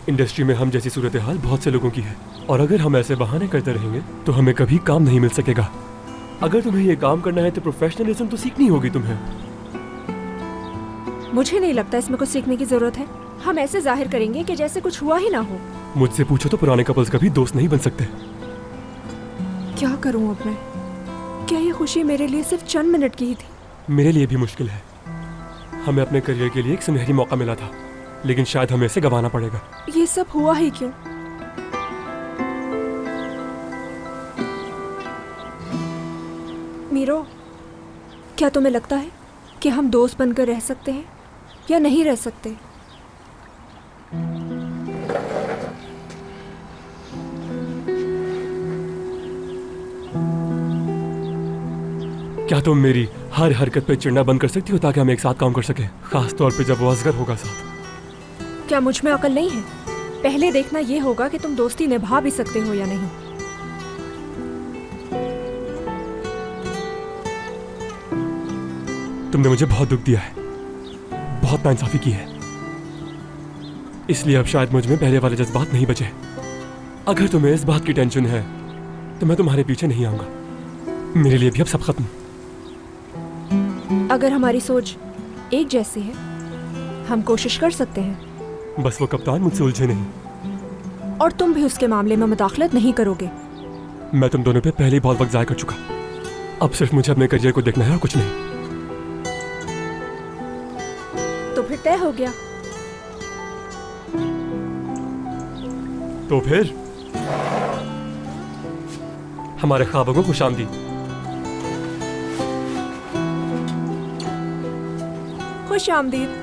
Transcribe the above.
Industry में हम जैसी सूरत हाल बहुत से लोगों की है, और अगर हम ऐसे बहाने करते रहेंगे तो हमें कभी काम नहीं मिल सकेगा। अगर तुम्हें ये काम करना है तो प्रोफेशनलिज्म तो सीखनी होगी तुम्हें। मुझे नहीं लगता इसमें कुछ सीखने की जरूरत है। हम ऐसे जाहिर करेंगे कि जैसे कुछ हुआ ही ना हो। मुझसे पूछो तो पुराने कपल्स कभी दोस्त नहीं बन सकते। क्या करूं अब मैं? क्या ये खुशी मेरे लिए सिर्फ चंद मिनट की ही थी? मेरे लिए भी मुश्किल है। हमें अपने करियर के लिए एक सुनहरी मौका मिला था, लेकिन शायद हमें इसे गंवाना पड़ेगा। ये सब हुआ ही क्यों? मीरो, क्या तुम्हें लगता है कि हम दोस्त बनकर रह सकते हैं या नहीं रह सकते? क्या तुम मेरी हर हरकत पे चिढ़ना बंद कर सकती हो ताकि हम एक साथ काम कर सकें, खास तौर पे जब वो असगर होगा साथ? क्या मुझ में अकल नहीं है? पहले देखना ये होगा कि तुम दोस्ती निभा भी सकते हो या नहीं। तुमने मुझे बहुत दुख दिया है, बहुत नाइंसाफी की है, इसलिए अब शायद मुझ में पहले वाले जज्बात नहीं बचे। अगर तुम्हें इस बात की टेंशन है तो मैं तुम्हारे पीछे नहीं आऊंगा। मेरे लिए भी अब सब खत्म। अगर हमारी सोच एक जैसी है, हम कोशिश कर सकते हैं। बस वो कप्तान मुझसे उलझे नहीं। और तुम भी उसके मामले में मुदाखलत नहीं करोगे। मैं तुम दोनों पे पहले ही बहुत वक्त जाया कर चुका। अब सिर्फ मुझे अपने करियर को देखना है और कुछ नहीं। तो फिर तय हो गया। तो फिर हमारे ख्वाबों को खुशामदीद। खुश आमदीद।